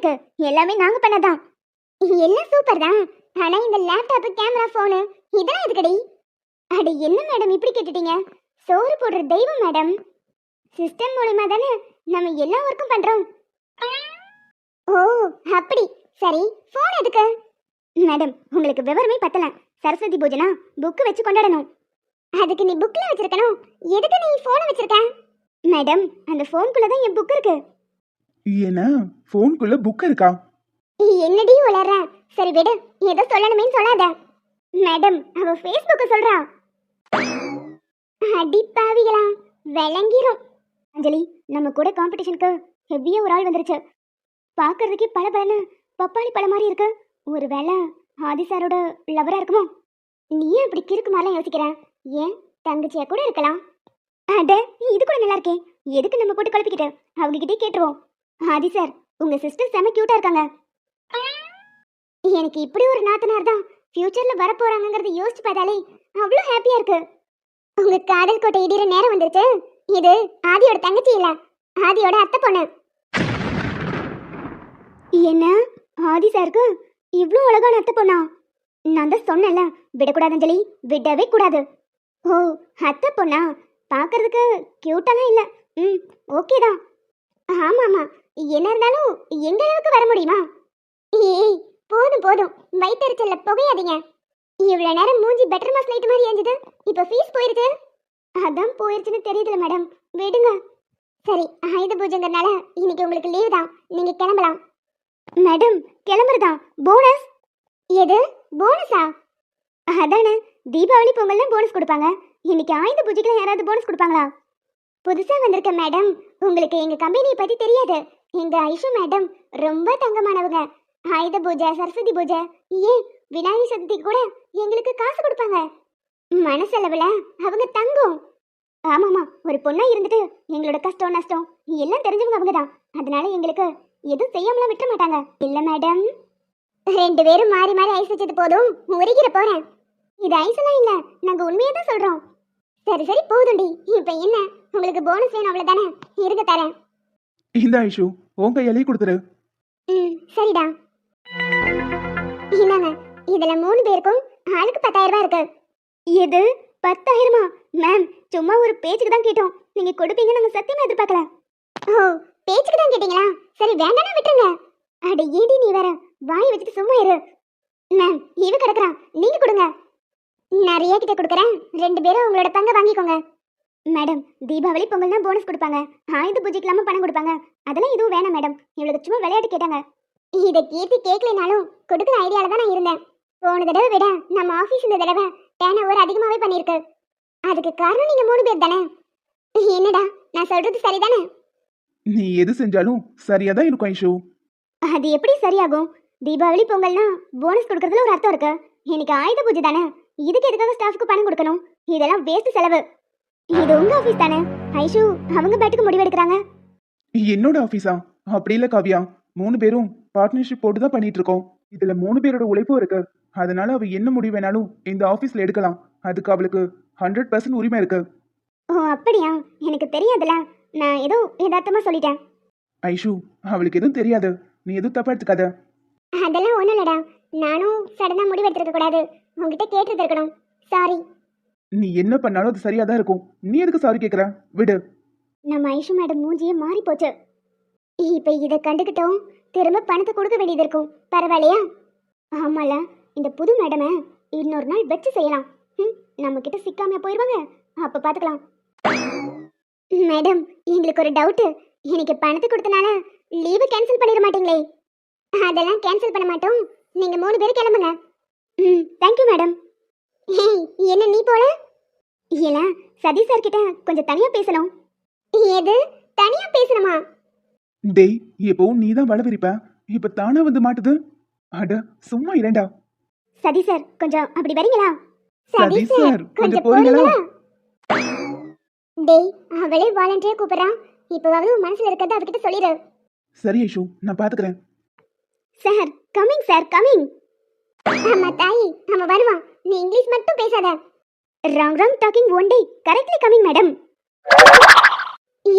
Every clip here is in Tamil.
இருக்கு, எல்லாமே நாங்க பண்ணதான். எல்லாம் சூப்பர் தான். ஆனா இந்த லேப்டாப், கேமரா, போனு இதெல்லாம் எதுக்கடி? அட என்ன மேடம் இப்படி கேட்டுட்டீங்க? சோறு போடுற தெய்வம் மேடம். சிஸ்டம் மூலமா தானே நம்ம எல்லா ஒர்க்கும் பண்றோம். ஓ அப்படி. சரி, போன் எதுக்கு? மேடம் உங்களுக்கு விவரமே பத்தல. சரஸ்வதி பூஜைனா புக் வச்சு கொண்டாடணும். அதுக்கு நீ புக்ல வச்சிருக்கணும். எதுக்கு நீ போனை வச்சிருக்க? மேடம் அந்த போனுக்குள்ள தான் என் புக் இருக்கு. என்ன போனுக்குள்ள புக் இருக்கா? என்னடி உளற? சரி விடு, ஏதோ சொல்லணுமே சொல்லாத. மேடம் அவ ஃபேஸ்புக்க சொல்றா. அடி பாவிகளா, விளங்கிரும். அஞ்சலி, நம்ம கூட காம்படிஷனுக்கு ஹெவியா ஒரு ஆள் வந்துருச்சு. பாக்குறதுக்கே பளபளன்னு பப்பாளி பழம் மாதிரி இருக்கு. ஒருவேளை ஆதி சாரோட லவரா இருக்குமோ? நீ ஏன் அப்படி கிறுக்கு மாதிரிலாம் யோசிக்கிற? ஏன் தங்கச்சியா கூட இருக்கலாம். அட இது கூட நல்லா இருக்கே. எதுக்கு நம்ம போட்டு குழப்பிக்கிட்டு? அவங்க கிட்டே கேட்டுருவோம். ஆதி சார், உங்க சிஸ்டர் செம கியூட்டா இருக்காங்க. எனக்கு இப்படி ஒரு நாத்தனார் தான் ஃபியூச்சர்ல வர போறாங்கங்கறத யோசிச்சு பார்த்தாலே அவ்வளோ ஹாப்பியா இருக்கு. உங்க காதல் கோட்டை இடிற நேரம் வந்துருச்சு. இது ஆதியோட தங்கச்சி இல்ல, ஆதியோட அத்தை பொண்ணு. என்ன ஆதி சாருக்கு இவ்வளோ அழகான அத்தை பொண்ணா? நான் தான் சொன்னேன்ல, விடக்கூடாது அஞ்சலி, விடவே கூடாது. ஓ அத்தை பொண்ணா? பார்க்கறதுக்கு கியூட்டாலாம் இல்லை. ஓகே தான். ஆமா ஆமா, என்ன இருந்தாலும் எங்க அளவுக்கு வர முடியுமா? ஏய் போதும் போதும், வயிற்றுச்சல்ல புகையாதீங்க. இவ்வளோ நேரம் மூஞ்சி பெட்டர் மாஸ் லைட் மாதிரி ஏஞ்சது, இப்போ ஃபீஸ் போயிருச்சு. அதான் போயிருச்சுன்னு தெரியுதுல மேடம், விடுங்க. சரி, ஆயுத பூஜைங்கிறனால இன்னைக்கு உங்களுக்கு லீவ் தான், நீங்க கிளம்பலாம். மேடம் கிளம்புறதா? போனஸ்? எது போனஸா? அதானே, தீபாவளி பொங்கல்ல போனஸ் கொடுப்பாங்க. இன்னைக்கு ஆயுத பூஜைக்கு யாராவது போனஸ் கொடுப்பாங்களா? புதுசா வந்திருக்க மேடம், உங்களுக்கு எங்க கம்பெனியை பத்தி தெரியாது. எங்க ஐஷு மேடம் ரொம்ப தங்கமானவங்க. ஆயுத பூஜை, சரஸ்வதி பூஜை, ஏன் விநாயகர் சதுர்த்திக்கு கூட எங்களுக்கு காசு கொடுப்பாங்க. மனசளவுல அவங்க தங்கம். ஆமாமா, ஒரு பொண்ணா இருந்துட்டு எங்களோட கஷ்டம் நஷ்டம் எல்லாம் தெரிஞ்சவங்க அவங்க தான். அதனால எங்களுக்கு எதுவும் செய்யாமலாம் விட்டுற மாட்டாங்க. இல்ல மேடம், 2 பேரும் மாறி மாறி ஐஸ் வச்சது போதும், உருகிற போறேன். இது ஐஸ்லாம் இல்ல, நாங்க உண்மையை தான் சொல்றோம். சரி சரி போதும்டி. இப்ப என்ன, உங்களுக்கு போனஸ் வேணும் அவ்வளவுதானே? இருக்க தரேன். இந்த ஐஷு உன் கையாலே கொடுத்துரு. சரிடா. இந்தாங்க, இதுல 3 பேருக்கும் ஆளுக்கு 10,000 ரூபாய் இருக்கு. எது 10,000மா? மேம் சும்மா ஒரு பேச்சுக்கு தான் கேட்டோம், நீங்க கொடுப்பீங்க நாங்க சத்தியமா எதிர்பார்க்கல. ஓ பேச்சுக்கு தான் கேட்டீங்களா? சரி வேண்டாம்னா விட்டுருங்க. அட ஏடி நீ வேற, வாய் வச்சுட்டு சும்மா இரு. மேம் இவ கிடக்குறான், நீங்க கொடுங்க. நிறைய கிட்ட கொடுக்குறேன், 2 பேரும் உங்களோட பங்கை வாங்கிக்கோங்க. மேடம் தீபாவளி பொங்கல்னா போனஸ் கொடுப்பாங்க, ஆயுத பூஜைக்கு இல்லாம பணம் கொடுப்பாங்க. அதெல்லாம் எதுவும் வேணாம் மேடம், இவளுக்கு சும்மா விளையாட்டு கேட்டாங்க. இதை கீர்த்தி கேட்கலனாலும் கொடுக்குற ஐடியால தான் நான் இருந்தேன். போன தடவை விட நம்ம ஆஃபீஸ் இந்த தடவை டேன் ஓவர் அதிகமாகவே பண்ணியிருக்கு. அதுக்கு காரணம் நீங்க 3 பேர் தானே. என்னடா நான் சொல்றது சரிதானே? நீ எது செஞ்சாலும் சரியா தான் இருக்கும் ஐஷு. அது எப்படி சரியாகும்? தீபாவளி பொங்கல்னா போனஸ் கொடுக்கறதுல ஒரு அர்த்தம் இருக்கு. இன்னைக்கு ஆயுத பூஜை தானே, இதுக்கு எதுக்காக ஸ்டாஃப்க்கு பணம் கொடுக்கணும்? இதெல்லாம் வேஸ்ட் செலவு. இது உங்க ஆஃபீஸ் தானே ஐஷு, அவங்க பேட்டுக்கு முடிவெடுக்கிறாங்க. என்னோட ஆபீஸா? அப்படி இல்ல காவியா, 3 பேரும் பார்ட்னர்ஷிப் போட்டு தான் பண்ணிட்டு இருக்கோம். இதுல 3 பேரோட உழைப்பும் இருக்கு. அதனால அவ என்ன முடிவு வேணாலும் இந்த ஆபீஸ்ல எடுக்கலாம். அதுக்கு அவளுக்கு 100% உரிமை இருக்கு. ஓ அப்படியா? எனக்கு தெரியாதுல, நான் ஏதோ யதார்த்தமா சொல்லிட்டேன். ஐஷு அவளுக்கு எதுவும் தெரியாது, நீ எதுவும் தப்பா எடுத்துக்காத. அதெல்லாம் ஒண்ணும் இல்லடா, நானும் சடனா முடிவெடுத்திருக்க கூடாது, உங்ககிட்ட கேட்டு இருக்கணும். சாரி. நீ என்ன பண்ணாலும் அது சரியா தான் இருக்கும். நீ எதுக்கு சாரி கேக்குற? விடு. நம்ம ஐஷு மேடம் மூஞ்சியே மாறி போச்சு. இப்ப இதை கண்டுக்கிட்டோம், திரும்ப பணத்தை கொடுக்க வேண்டியது இருக்கும். பரவாயில்லையா? ஆமால, இந்த புது மேடமை இன்னொரு நாள் வச்சு செய்யலாம். நம்ம கிட்ட சிக்காம போயிருவாங்க, அப்ப பாத்துக்கலாம். மேடம் எங்களுக்கு ஒரு டவுட், எனக்கு பணத்தை கொடுத்தனால லீவு கேன்சல் பண்ணிட மாட்டீங்களே? அதெல்லாம் கேன்சல் பண்ண மாட்டோம், நீங்க 3 பேரும் கிளம்புங்க. Thank you madam. ஏய் என்ன நீ போல? இல்ல சதீஷ் சார் கிட்ட கொஞ்சம் தனியா பேசணும். எது தனியா பேசணுமா? டேய் எப்பவும் நீ தான் வள விரிப்ப, இப்ப தானா வந்து மாட்டுது. அட சும்மா இரண்டா. சதீஷ் சார் கொஞ்சம் அப்படி வரீங்களா? சதீஷ் சார் கொஞ்சம் போறீங்களா? டேய் அவளே வாலண்டியரா கூப்பிடுறான், இப்போவாவது மனசுல இருக்கறத அவகிட்ட சொல்லிடு. சரி ஐஷு, நான் பாத்துக்கிறேன். Sir coming, sir coming. அம்மா தாயி, அவன் வருவான், நீ இங்கிலீஷ் மட்டும் பேசாத. Wrong talking one day correctly coming madam.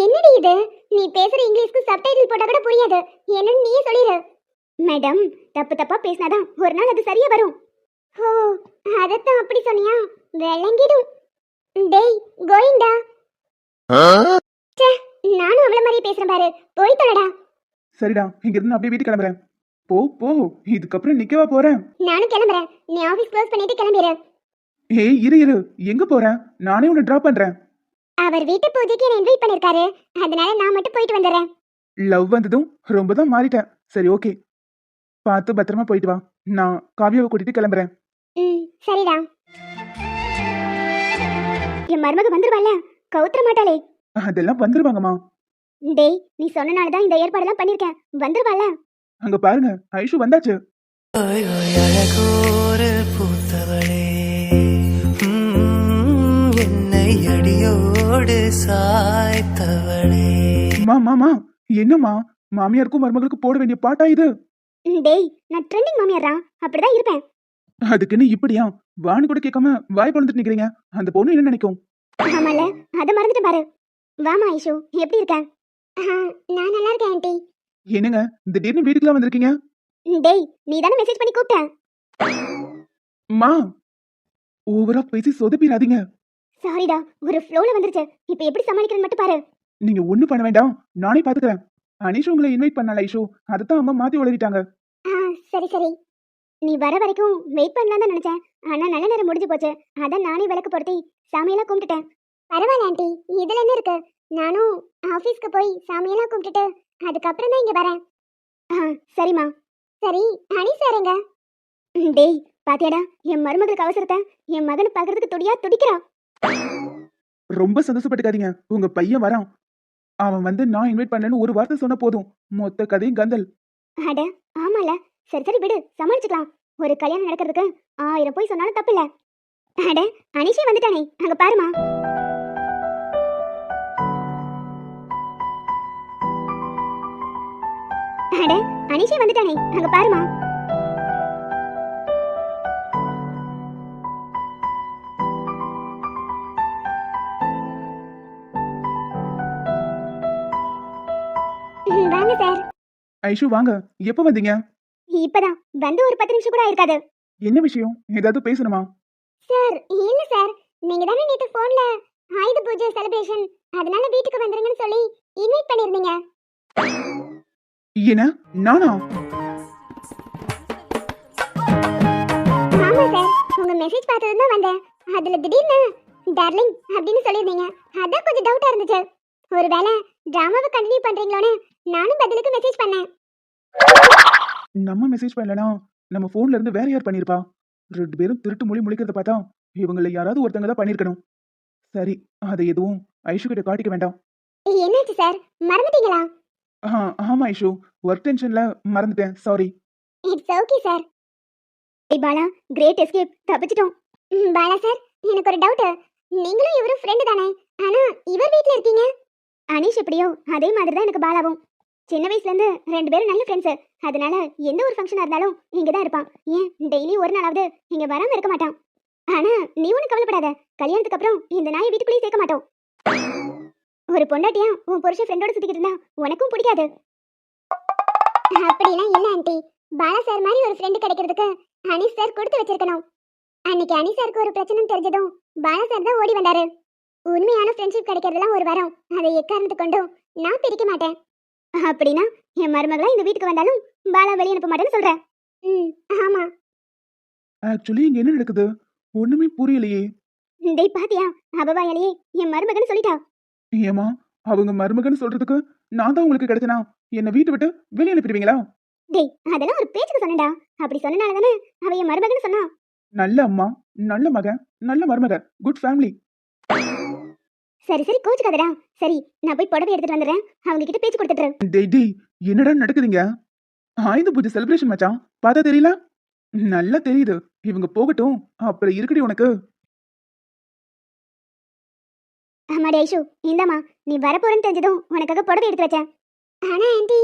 என்னடி இது, நீ பேசுற இங்கிலீஷ்க்கு சப்டைட்டில் போட்டா கூட புரியாது, என்னன்னு நீயே சொல்லிடு. மேடம், தப்பு தப்பா பேசினாதான் ஒரு நாள் அது சரியா வரும். ஓ, அதத்தான் அப்படி சொன்னியா? விளங்கிடும். டேய் கோயிண்டா. ச்சே, நானும் அவள மாதிரி பேசுறேன் பாரு. போய் தொலைடா. சரிடா, இங்க இருந்து அப்படியே வீட்டுக்கு கிளம்புறேன். போ போ, இதுக்கப்புறம் நிக்கவா போறேன்? நானும் கிளம்புறேன். நீ ஆபீஸ் க்ளோஸ் பண்ணிட்டு கிளம்பிடு. ஏய் இரு இரு, எங்க போறேன்? நானே உன்னை டிராப் பண்றேன். அவர் வீட்டு பூஜைக்கு என்ன இன்வைட் பண்ணிருக்காரு. அதனால நான் மட்டும் போயிட்டு வந்துடுறேன். லவ் வந்ததும் ரொம்ப தான் மாறிட்டேன். சரி ஓகே, பார்த்து பத்திரமா போயிட்டு வா. நான் காவியாவை கூட்டிட்டு கிளம்புறேன். சரிடா. என் மருமக வந்துருவாள்ல, கவுத்துற மாட்டாளே. அதெல்லாம் வந்துருவாங்கம்மா. டேய், நீ சொன்னனாலதான் இந்த ஏற்பாடெல்லாம் பண்ணிருக்கேன். வந்துருவாள்ல. அங்க பாருங்க, ஐஷு வந்தாச்சு. ஓய் ஓய் அழகோரு பூத்தவளே, என்னை அடியோடு சாய்த்தவளே. மாமா, என்னம்மா மாமியாருக்கும் மருமகளுக்கு போட வேண்டிய பாட்டா இது? டேய், நான் ட்ரெண்டிங் மாமியாரா, அப்படிதான் இருப்பேன். அதுக்குன்னு இப்படியா? வாணி கூட கேட்காம வாய் பொழுந்துட்டு நிக்கிறீங்க. அந்த பொண்ணு என்ன நினைக்கும்? ஆமால, அத மறந்துட்டு பாரு. வாமா ஐஷு, எப்படி இருக்க? நான் நல்லா இருக்கேன் ஆண்டி. என்னங்க திடீர்னு வீட்டுக்குலாம் வந்திருக்கீங்க? டேய், நீ தானே மெசேஜ் பண்ணி கூப்பிட்ட. மா, ஓவரா பேசி சொதப்பிடாதீங்க. சாரிடா, ஒரு ஃப்ளோல வந்துருச்சு. இப்போ எப்படி சமாளிக்கிறேன்னு மட்டும் பாரு. நீங்க ஒண்ணும் பண்ண வேண்டாம், நானே பாத்துக்கிறேன். அனிஷு உங்களை இன்வைட் பண்ணல ஐஷு, அதைத்தான் அம்மா மாத்தி உளறிட்டாங்க. சரி சரி. நீ வர வரைக்கும் வெயிட் பண்ணலாம் தான் நினைச்சேன். ஆனா நல்ல நேரம் முடிஞ்சு போச்சு. அதான் நானே விளக்கு பொருத்தி சாமியெல்லாம் கும்பிட்டுட்டேன். பரவாயில்ல ஆண்டி, இதுல என்ன இருக்கு? நானும் ஆபீஸ்க்கு போய் சாமியெல்லாம் கும்பிட்டுட்டு அதுக்கப்புறம் தான் இங்க வரேன். சரிம்மா. சரி, அனி சாருங்க. டேய், பாத்தியாடா என் மருமகளுக்கு அவசரத்தை? என் மகனை பாக்குறதுக்கு துடியா துடிக்கிறா. ரொம்ப சந்தோஷப்பட்டுக்காதீங்க, உங்க பையன் வரான். அவன் வந்து நான் இன்வைட் பண்ணலன்னு ஒரு வார்த்தை சொன்ன போதும் மொத்த கதையும் கந்தல். அட ஆமால, சரி சரி விடு, சமாளிச்சுக்கலாம். ஒரு கல்யாணம் நடக்கிறதுக்கு 1000 போய் சொன்னாலும் தப்பு இல்ல. அட, அனிஷே வந்துட்டானே, அங்க பாருமா. அட, அனிஷே வந்துட்டானே, அங்க பாருமா. வாங்க சார். ஐஷு வாங்க, எப்ப வந்தீங்க? இப்பதான் வந்து ஒரு 10 நிமிஷம் கூட ஆயிருக்காது. என்ன விஷயம்? ஏதாவது பேசணுமா? சார், இல்ல சார், நீங்க தானே நேத்து போன்ல ஆயுத பூஜை செலிப்ரேஷன் அதனால வீட்டுக்கு வந்துருங்கன்னு சொல்லி இன்வைட் பண்ணிருந்தீங்க. என்ன, நானா? ஆமா சார், உங்க மெசேஜ் பார்த்ததும் தான் வந்தேன். அதுல திடீர்னு டார்லிங் அப்படின்னு சொல்லிருந்தீங்க. அதான் கொஞ்சம் டவுட்டா இருந்துச்சு. ஒருவேளை டிராமாவை கண்டினியூ பண்றீங்களோன்னு நானும் பதிலுக்கு மெசேஜ் பண்ணேன். நம்ம மெசேஜ் பண்ணலனா நம்ம போன்ல இருந்து வேற யார் பண்ணிருப்பா? 2 பேரும் திருட்டு மொழி முழிக்கிறத பார்த்தா இவங்கள யாராவது ஒருத்தங்க தான் பண்ணிருக்கணும். சரி, அதை எதுவும் ஐஷு கிட்ட காட்டிக்க வேண்டாம். என்னாச்சு சார், மறந்துட்டீங்களா? ஆமா ஐஷு, ஒர்க் டென்ஷன்ல மறந்துட்டேன், சாரி. It's okay sir. ஏய் பாலா, கிரேட் எஸ்கேப், தப்பிச்சிட்டோம். பாலா சார், எனக்கு ஒரு டவுட். நீங்களும் இவரும் ஃப்ரெண்ட் தானே? ஆனா இவர் வீட்ல இருக்கீங்க. அனீஷ் எப்படியோ அதே மாதிரி தான் எனக்கு பாலாவும். சின்ன வயசுல இருந்து 2 பேரும் நல்ல ஃப்ரெண்ட்ஸ். அதனால எந்த ஒரு ஃபங்க்ஷனா இருந்தாலும் இங்க தான் இருப்பான். ஏன் டெய்லி ஒரு நாளாவது இங்க வராம இருக்க மாட்டான். ஆனா நீ ஒன்னும் கவலைப்படாத, கல்யாணத்துக்கு அப்புறம் இந்த நாயை வீட்டுக்குள்ளேயே சேர்க்க மாட்டோம். ஒரு பொண்டாட்டியா உன் புருஷன் ஃப்ரெண்டோட சுத்திக்கிட்டு இருந்தா உனக்கும் பிடிக்காது. அப்படிலாம் இல்ல ஆண்டி. பாலா சார் மாதிரி ஒரு ஃப்ரெண்ட் கிடைக்கிறதுக்கு அனீஷ் சார் கொடுத்து வச்சிருக்கணும். அன்னைக்கு அனீஷ் சாருக்கு ஒரு பிரச்சனை தெரிஞ்சதும் பாலா சார் தான் ஓடி வந்தாரு. உண்மையான ஃப்ரெண்ட்ஷிப் கிடைக்கிறதுலாம் ஒரு வரம். அதை எக்காரணத்து கொண்டும் நான் பிரிக்க மாட்டேன். அப்படின்னா என் மருமகளா இந்த வீட்டுக்கு வந்தாலும் பாலா வெளியே அனுப்ப மாட்டேன்னு சொல்றேன். ஆமா. ஆக்சுவலி இங்க என்ன நடக்குது ஒண்ணுமே புரியலையே. டேய் பாத்தியா, அவ வாயாலேயே என் மருமகன் சொல்லிட்டா. ஏமா, அவங்க மருமகன் சொல்றதுக்கு நான் தான் உங்களுக்கு கிடைச்சனா? என்ன வீட்டை விட்டு வெளியே அனுப்பிடுவீங்களா? டேய், அதெல்லாம் ஒரு பேச்சுக்கு சொன்னடா. அப்படி சொன்னனால தானே அவ என் மருமகன் சொன்னா. நல்ல அம்மா, நல்ல மகன், நல்ல மருமக, குட் ஃபேமிலி. சரி சரி, கோச்சுக்காதடா. சரி, நான் போய் புடவை எடுத்துட்டு வந்துடுறேன். அவங்க கிட்ட பேச்சு கொடுத்துட்டு. டேய் என்னடா நடக்குதுங்க? ஆயுத பூஜை செலிப்ரேஷன் மச்சான், பார்த்தா தெரியல? நல்லா தெரியுது. இவங்க போகட்டும், அப்புறம் இருக்குடி உனக்கு. ஆமாடி ஐஷு, இந்தாமா, நீ வரப்போறேன்னு தெரிஞ்சதும் உனக்காக புடவை எடுத்து வச்சேன். ஆனா ஆண்டி,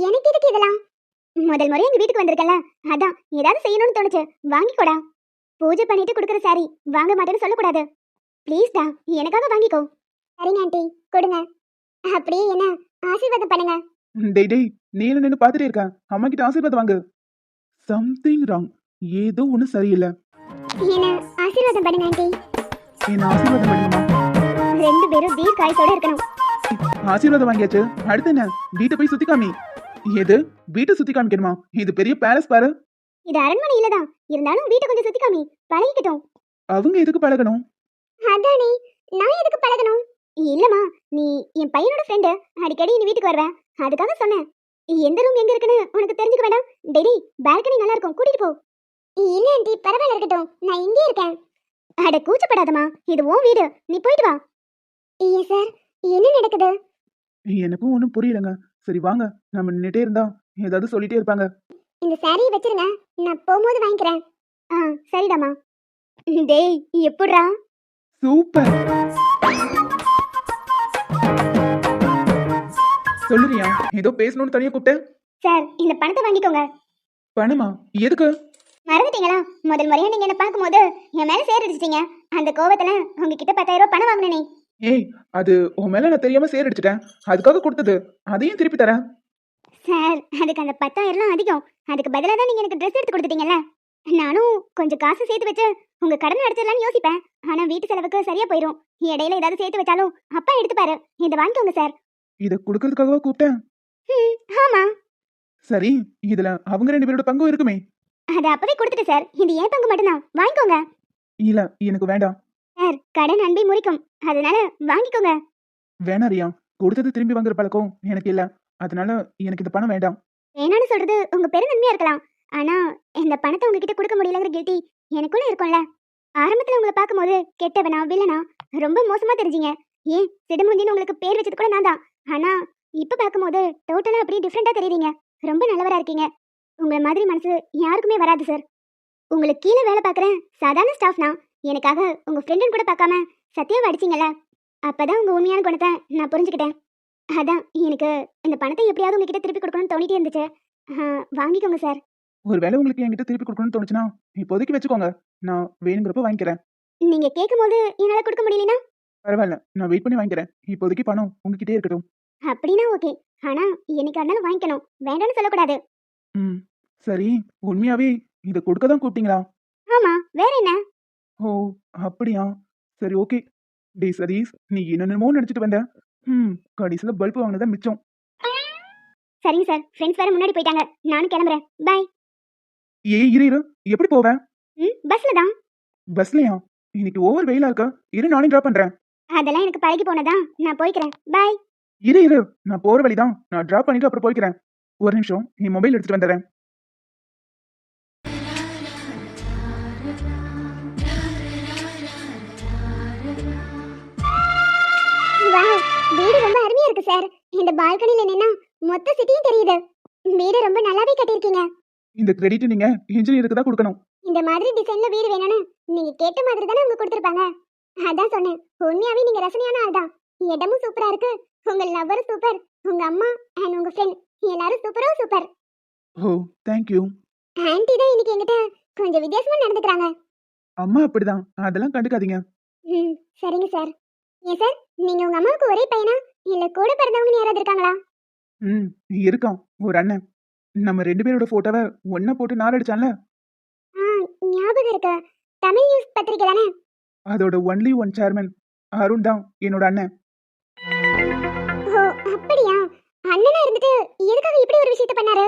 எனக்கு எதுக்கு இதெல்லாம்? முதல் முறை எங்க வீட்டுக்கு வந்திருக்கல, அதான் ஏதாவது செய்யணும்னு தோணுச்சு, வாங்கிக்கோடா. பூஜை பண்ணிட்டு கொடுக்குற சாரி வாங்க மாட்டேன்னு சொல்லக்கூடாது. ப்ளீஸ்டா, எனக்காக வாங்கிக்கோ. சரிங்க ஆண்டி, கொடுங்க. அப்படியே என்ன ஆசீர்வாதம் பண்ணுங்க. டேய் டேய், நீ என்ன நின்று பார்த்துட்டே இருக்க? அம்மா கிட்ட ஆசீர்வாதம் வாங்கு. Something wrong. ஏதோ ஒண்ணு சரியில்லை. என்ன ஆசீர்வாதம் பண்ணுங்க ஆண்டி. என்ன ஆசீர்வாதம் பண்ணுங்கம்மா. ரெண்டு பேரும் தீர்க்காயத்தோட இருக்கணும். ஆசீர்வாதம் வாங்கியாச்சு. அடுத்து என்ன? வீட்டை போய் சுத்தி காமி. எது? வீட்டை சுத்தி காமிக்கணுமா? இது பெரிய பேலஸ் பாரு. இது அரண்மனை இல்லதான், இருந்தாலும் வீட்டை கொஞ்சம் சுத்தி காமி, பழகிக்கிட்டோம். அவங்க எதுக்கு பழகணும்? அதானே, நான் எதுக்கு பழகணும்? இல்லம்மா, நீ என் பையனோட ஃப்ரெண்டு, அடிக்கடி நீ வீட்டுக்கு வருவ, அதுக்காக சொன்னேன். எந்த ரூம் எங்க இருக்குன்னு உனக்கு தெரிஞ்சுக்க வேண்டாம். டெய்லி பால்கனி நல்லா இருக்கும், கூட்டிட்டு போ. இல்ல ஆண்டி, பரவாயில்ல இருக்கட்டும், நான் இங்கே இருக்கேன். அட கூச்சப்படாதம்மா, இது உன் வீடு, நீ போயிட்டு வா. ஏன் சார், என்ன நடக்குது? எனக்கும் ஒன்றும் புரியலங்க. சரி வாங்க, நம்ம நின்னுட்டே இருந்தா ஏதாவது சொல்லிட்டே இருப்பாங்க. இந்த சாரியை வச்சிருங்க, நான் போகும்போது வாங்கிக்கிறேன். ஆ சரிடாமா. டேய் எப்படிடா? சூப்பர். சொல்லுறியா? ஏதோ பேசணும்னு தனியா கூப்பிட்டேன். சார் இந்த பணத்தை வாங்கிக்கோங்க. பணமா? எதுக்கு? மறந்துட்டீங்களா? முதல் முறையா நீங்க என்ன பார்க்கும்போது என் மேல சேர் அடிச்சிட்டீங்க. அந்த கோவத்துல உங்ககிட்ட 10,000 ரூபாய் பணம் வாங்கினேனே. ஏய், அது உன் மேல நான் தெரியாம சேர் அடிச்சிட்டேன். அதுக்காக கொடுத்தது. அதையும் திருப்பி தரேன். சார் அதுக்கு அந்த 10,000 அதிகம். அதுக்கு பதிலாக தான் நீங்க எனக்கு ட்ரெஸ் எடுத்து கொடுத்துட்டீங்கல்ல. நானும் கொஞ்சம் காசு சேர்த்து வச்சு உங்க கடன் அடைச்சிடலாம்னு யோசிப்பேன். ஆனா வீட்டு செலவுக்கு சரியா போயிடும். இடையில ஏதாவது சேர்த்து வச்சாலும் அப்பா எடுத்துப்பாரு. இதை வாங்கிக்கோங்க சார். இதை கொடுக்கறதுக்காகவா கூப்பிட்டேன்? ஆமா, சரி, இதுல அவங்க 2 பேரோட பங்கும் இருக்குமே. அதை அப்பவே கொடுத்துட்டு சார். இது ஏன் பங்கு மட்டும்தான், வாங்கிக்கோங்க. இல்ல, எனக்கு வேண்டாம். சார் கடன் அன்பை முறிக்கும், அதனால வாங்கிக்கோங்க. வேணா ரியா, கொடுத்தது திரும்பி வாங்குற பழக்கம் எனக்கு இல்ல. அதனால எனக்கு இந்த பணம் வேண்டாம். வேணான்னு சொல்றது உங்க பெருநன்மையா இருக்கலாம். ஆனா இந்த பணத்தை உங்ககிட்ட கொடுக்க முடியலங்கிற கில்ட்டி எனக்குள்ள இருக்கும்ல. ஆரம்பத்துல உங்களை பார்க்கும்போது கெட்டவனா வில்லனா ரொம்ப மோசமா தெரிஞ்சீங்க. ஏன் சிடுமுஞ்சின்னு உங்களுக்கு பேர் வச்சது கூட நான் தான். ஆனா இப்ப பார்க்கும்போது டோட்டலா அப்படியே டிஃப்ரெண்டா தெரியுறீங்க. ரொம்ப நல்லவரா இருக்கீங்க. உங்களை மாதிரி மனசு யாருக்குமே வராது சார். உங்களுக்கு கீழே வேலை பார்க்குறேன் சாதாரண ஸ்டாஃப்னா எனக்காக உங்க ஃப்ரெண்டுன்னு கூட பார்க்காம சத்தியாவை அடிச்சிங்கல்ல. அப்பதான் உங்க உண்மையான குணத்தை நான் புரிஞ்சுக்கிட்டேன். அதான் எனக்கு இந்த பணத்தை எப்படியாவது உங்ககிட்ட திருப்பி கொடுக்கணும்னு தோணிட்டே இருந்துச்சு. வாங்கிக்கோங்க சார். ஒருவேளை உங்களுக்கு என்கிட்ட திருப்பி கொடுக்கணும்னு தோணுச்சுன்னா இப்போதைக்கு வச்சுக்கோங்க. நான் வேணுங்கிறப்ப வாங்கிக்கிறேன். நீங்க கேட்கும்போது என்னால கொடுக்க முடியலனா பரவாயில்ல, நான் வெயிட் பண்ணி வாங்கிக்கிறேன். இப்போதைக்கு பணம் உங்ககிட்டே இருக்கட்டும். அப்படின்னா ஓகே. ஆனா என்னைக்கு இருந்தாலும் வாங்கிக்கணும், வேண்டாம்னு சொல்லக்கூடாது. ம், சரி. உண்மையாவே இதை கொடுக்க தான் கூப்பிட்டீங்களா? ஆமா, வேற என்ன? ஓ, அப்படியா? சரி, ஓகே. டேய் சதீஷ், நீ என்னென்னமோ நினைச்சிட்டு வந்த. கடைசியில பல்பு வாங்கினதான் மிச்சம். சரிங்க சார், ஃப்ரெண்ட்ஸ் வேற முன்னாடி போயிட்டாங்க, நானும் கிளம்புறேன். பை. ஏய் இரு இரு, எப்படி போவேன்? பஸ்ல தான். பஸ்லயா? இன்னைக்கு ஓவர் வெயிலா இருக்கா? இரு, நானே டிராப் பண்றேன். அதெல்லாம் எனக்கு பழகி போனதா, நான் போய்க்கிறேன். பை. இரு இரு, நான் போற வழிதான். நான் டிராப் பண்ணிட்டு அப்புறம் போய்க்கிறேன். ஒரு நிமிஷம், என் மொபைல் எடுத்துட்டு வந்துடுறேன். வாவ், வீடு ரொம்ப அருமையா இருக்கு சார். இந்த பால்கனில நின்னா மொத்த சிட்டியும் தெரியுது. வீடு ரொம்ப நல்லாவே கட்டியிருக்கீங்க. இந்த கிரெடிட் நீங்க இன்ஜினியருக்கு தான் கொடுக்கணும். இந்த மாதிரி டிசைன்ல வீடு வேணும்னு நீங்க கேட்ட மாதிரி தானே அவங்க கொடுத்திருப்பாங்க. அதான் சொன்னேன், உண்மையாவே நீங்க ரசனையான ஆள் தான். இடமும் சூப்பரா இருக்கு, உங்க லவ்வர் சூப்பர், உங்க அம்மா அண்ட் உங்க ஃப்ரெண்ட் எல்லாரும் சூப்பரோ சூப்பர். ஓ, தேங்க்யூ. ஆன்ட்டி தான் இன்னைக்கு என்கிட்ட கொஞ்சம் வித்தியாசமா நடந்துக்கிறாங்க. அம்மா அப்படிதான், அதெல்லாம் கண்டுக்காதீங்க. சரிங்க சார். ஏன் சார், நீங்க உங்க அம்மாவுக்கு ஒரே பையனா இல்ல கூட பிறந்தவங்க யாராவது இருக்காங்களா? ம், இருக்கான் ஒரு அண்ணன். நம்ம 2 பேரோட போட்டோவை ஒன்னா போட்டு நார் அடிச்சான்ல, ஞாபகம் இருக்கு. தமிழ் நியூஸ் பத்திரிக்கை தானே? அதோட ஒன்லி ஒன் சேர்மன் அருண் தான் என்னோட அண்ணன். ஓ அப்படியா? அண்ணனா இருந்துட்டு எதுக்காக இப்படி ஒரு விஷயத்தை பண்ணாரு?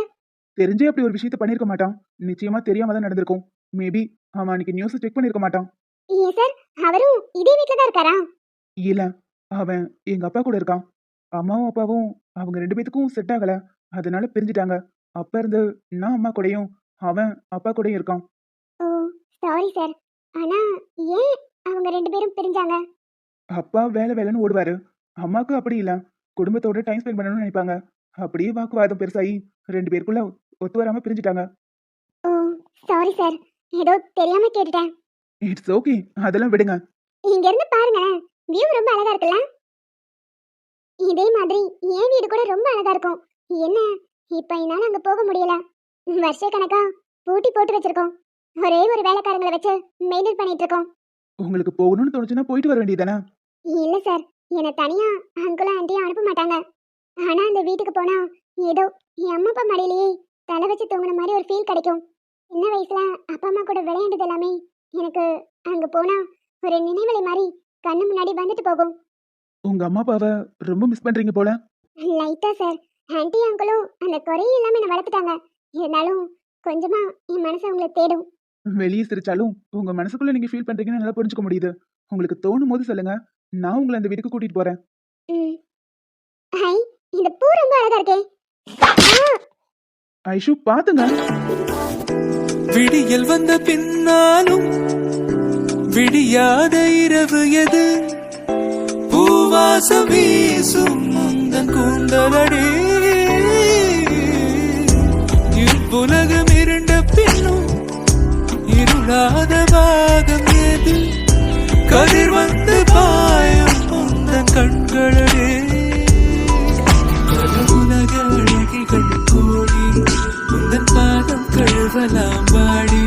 தெரிஞ்சே அப்படி ஒரு விஷயத்த பண்ணிருக்க மாட்டான். நிச்சயமா தெரியாம தான் நடந்திருக்கும். மேபி அவன் அன்னைக்கு நியூஸ் செக் பண்ணிருக்க மாட்டான். ஏன் சார், அவரும் இதே வீட்ல தான் இருக்காரா? இல்ல, அவன் எங்க அப்பா கூட இருக்கான். அம்மாவும் அப்பாவும் அவங்க 2 பேத்துக்கும் செட் ஆகல. அதனால பிரிஞ்சுட்டாங்க. அப்ப இருந்து நான் அம்மா கூடயும் அவன் அப்பா கூடயும் இருக்கான். ஓ சாரி சார். ஆனா ஏன் அவங்க 2 பேரும் பிரிஞ்சாங்க? அப்பா வேலை வேலைன்னு ஓடுவாரு. அம்மாவுக்கு அப்படி இல்ல, குடும்பத்தோட டைம் ஸ்பெண்ட் பண்ணணும்னு நினைப்பாங்க. அப்படியே வாக்குவாதம் பெருசாகி 2 பேருக்குள்ள ஒத்து வராம பிரிஞ்சுட்டாங்க. ஓ சாரி சார், ஏதோ தெரியாம கேட்டுட்டேன். இட்ஸ் ஓகே, அதெல்லாம் விடுங்க. இங்க இருந்து பாருங்க, வியூ ரொம்ப அழகா இருக்குல்ல? இதே மாதிரி என் வீடு கூட ரொம்ப அழகா இருக்கும். என்ன இப்ப என்னால அங்க போக முடியல. வருஷ கணக்கா பூட்டி போட்டு வச்சிருக்கோம். ஒரே ஒரு வேலைக்காரங்களை வச்சு மெயின்டைன் பண்ணிட்டு இருக்கோம். உங்களுக்கு போகணும்னு தோணுச்சுன்னா போயிட்டு வர வேண்டியதானே? இல்ல சார், என்னை தனியா அங்குளும் ஆண்டியும் அனுப்ப மாட்டாங்க. ஆனா அந்த வீட்டுக்கு போனா ஏதோ என் அம்மா அப்பா மடியிலேயே தலை வச்சு தூங்குன மாதிரி ஒரு ஃபீல் கிடைக்கும். சின்ன வயசுல அப்பா அம்மா கூட விளையாண்டது எல்லாமே எனக்கு அங்க போனா ஒரு நினைவலை மாதிரி கண்ணு முன்னாடி வந்துட்டு போகும். உங்க அம்மா அப்பாவை ரொம்ப மிஸ் பண்றீங்க போல. லைட்டா சார். ஆன்ட்டி அங்கிளும் அந்த குறையும் இல்லாம என்னை வளர்த்துட்டாங்க. இருந்தாலும் கொஞ்சமா என் மனசு அவங்களை தேடும். வெளியே சிரிச்சாலும் உங்க மனசுக்குள்ள நீங்க ஃபீல் பண்றீங்கன்னு நல்லா புரிஞ்சுக்க முடியுது. உங்களுக்கு தோணும் போது சொல்லுங்க, நான் உங்களை அந்த வீட்டுக்கு கூட்டிட்டு போறேன். ம். ஹை, இந்த பூ ரொம்ப அழகா இருக்கே. ஐஷு பாத்துங்க. விடியல் வந்த பின்னாலும் விடியாத இரவு எது? பூவாசம் வீசும் முந்தன் கூந்தலடி. இவ்வுலகம் இருண்ட பின்னும் இருளாத பாகம் எது? கதிர் வந்து பாயும் முந்தன் கண்களடே. உலக அழகிகள் கோடி முந்தன் பாதம் கழுவலாம் வாடி.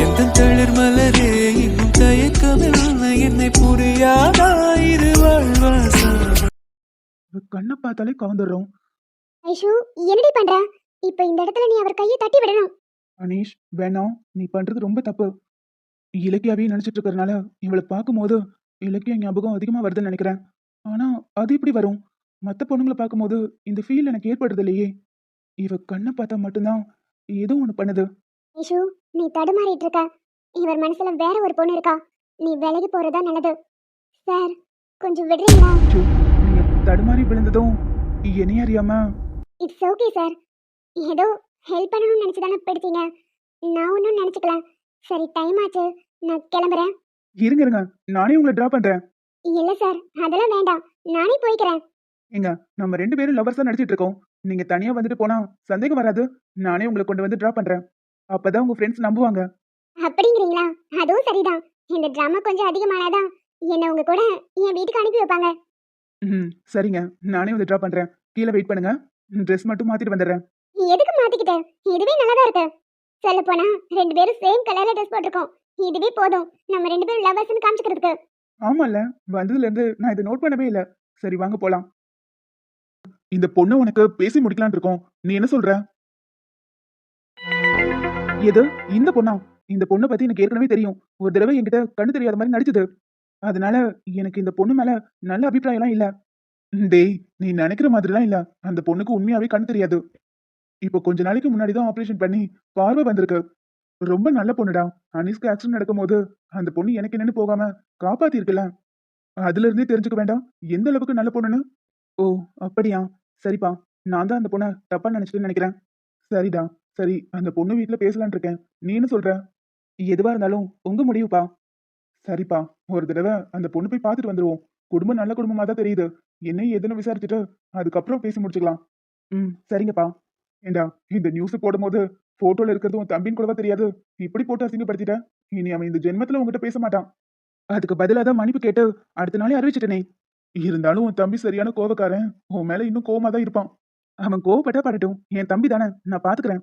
எந்த தளிர் மலரே இன்னும் தயக்கமில்லை என்னை புரியாதா இது வாழ்வாசம். கண்ணை பார்த்தாலே கவர்ந்துடுறோம். ஐஷு, என்னடி பண்ற? இப்ப இந்த இடத்துல நீ அவர் கையை தட்டி விடணும். அனீஷ் வேணாம், நீ பண்றது ரொம்ப தப்பு. இலக்கியாவே நினைச்சிட்டு இருக்கறனால இவளை பார்க்கும்போது இலக்கிய ஞாபகம் அதிகமா வருதுன்னு நினைக்கிறேன். ஆனா அது எப்படி வரும்? மத்த பொண்ணுங்களை பார்க்கும்போது இந்த ஃபீல் எனக்கு ஏற்படுறது இல்லையே. இவ கண்ணை பார்த்தா மட்டும்தான் ஏதோ ஒண்ணு பண்ணுது. ஐஷு, நீ தடுமாறிட்டு இருக்க. இவர் மனசுல வேற ஒரு பொண்ணு இருக்கா. நீ விலகி போறதா நல்லது. சார், கொஞ்சம் விடுறீங்களா? ஐயோ, நீங்க தடுமாறி விழுந்ததும் என்னைய அறியாம. It's okay sir. ஏதோ ஹெல்ப் பண்ணணும்னு நினைச்சுதானே பிடிச்சீங்க. நான் ஒன்றும் நினைச்சுக்கல. சரி, டைம் ஆச்சு, நான் கிளம்புறேன். இருங்க இருங்க, நானே உங்களை டிரா பண்றேன். இல்ல சார், அதெல்லாம் வேண்டாம், நானே போய்க்கிறேன். ஏங்க, நம்ம 2 பேரும் லவர்ஸா நடிச்சிட்டு இருக்கோம். நீங்க தனியா வந்துட்டு போனா சந்தேகம் வராது. நானே உங்களை கொண்டு வந்து டிரா பண்றேன். அப்பதான் உங்க ஃப்ரெண்ட்ஸ் நம்புவாங்க. அப்படிங்கிறீங்களா? அதுவும் சரிதான். இந்த டிராமா கொஞ்சம் அதிகமானாதான் என்ன உங்க கூட என் வீட்டுக்கு அனுப்பி வைப்பாங்க. சரிங்க, நானே வந்து டிரா பண்றேன். கீழே வெயிட் பண்ணுங்க. ட்ரெஸ் மட்டும் மாத்திட்டு வந்துடுறேன். எதுக்கு மாத்திக்கிட்ட? இதுவே நல்லாதான் இருக்கு. சொல்ல போனா 2 பேரும் சேம் கலர்ல ட்ரெஸ் போட்டிருக்கோம். இதுவே போதும் நம்ம 2 பேரும் லவர்ஸ்னு காமிச்சுக்கிறதுக்கு. ஆமால, வந்ததுல இருந்து நான் இதை நோட் பண்ணவே இல்ல. சரி வாங்க போலாம். இந்த பொண்ணு உனக்கு பேசி முடிக்கலாம்னு இருக்கோம். நீ என்ன சொல்ற? எது இந்த பொண்ணா? இந்த பொண்ணை பத்தி எனக்கு ஏற்கனவே தெரியும். ஒரு தடவை என்கிட்ட கண்ணு தெரியாத மாதிரி நடிச்சது. அதனால எனக்கு இந்த பொண்ணு மேல நல்ல அபிப்பிராயம்லாம் இல்ல. டேய், நீ நினைக்கிற மாதிரிலாம் இல்ல. அந்த பொண்ணுக்கு உண்மையாவே கண்ணு தெரியாது. இப்போ கொஞ்ச நாளைக்கு முன்னாடி தான் ஆபரேஷன் பண்ணி பார்வை வந்திருக்கு. ரொம்ப நல்ல பொண்ணுடா. அனீஸ்க்கு ஆக்சிடென்ட் நடக்கும்போது அந்த பொண்ணு எனக்கு என்னன்னு போகாம காப்பாத்தி இருக்குல்ல. அதுல இருந்தே தெரிஞ்சுக்க வேண்டாம் எந்த அளவுக்கு நல்ல பொண்ணுன்னு. ஓ அப்படியா? சரிப்பா, நான் தான் அந்த பொண்ணை தப்பா நினைச்சிட்டேன்னு நினைக்கிறேன். சரிடா, சரி அந்த பொண்ணு வீட்டுல பேசலான் இருக்கேன். நீ என்ன சொல்ற? எதுவா இருந்தாலும் உங்க முடிவுப்பா. சரிப்பா, ஒரு தடவை அந்த பொண்ணு போய் பார்த்துட்டு வந்துருவோம். குடும்பம் நல்ல குடும்பமா தான் தெரியுது. என்ன ஏதுன்னு விசாரிச்சுட்டு அதுக்கப்புறம் பேசி முடிச்சுக்கலாம். சரிங்கப்பா. ஏண்டா, இந்த நியூஸ் போடும்போது போட்டோல இருக்கிறது உன் தம்பின்னு கூடவா தெரியாது? இப்படி போட்டு அசிங்கப்படுத்திட்ட. இனி அவன் இந்த ஜென்மத்துல உங்ககிட்ட பேச மாட்டான். அதுக்கு பதிலாக தான் மன்னிப்பு கேட்டு அடுத்த நாளே அறிவிச்சிட்டனே. இருந்தாலும் உன் தம்பி சரியான கோவக்காரன். உன் மேல இன்னும் கோவமா தான் இருப்பான். அவன் கோவப்பட்டா படட்டும், என் தம்பி தானே, நான் பாத்துக்கிறேன்.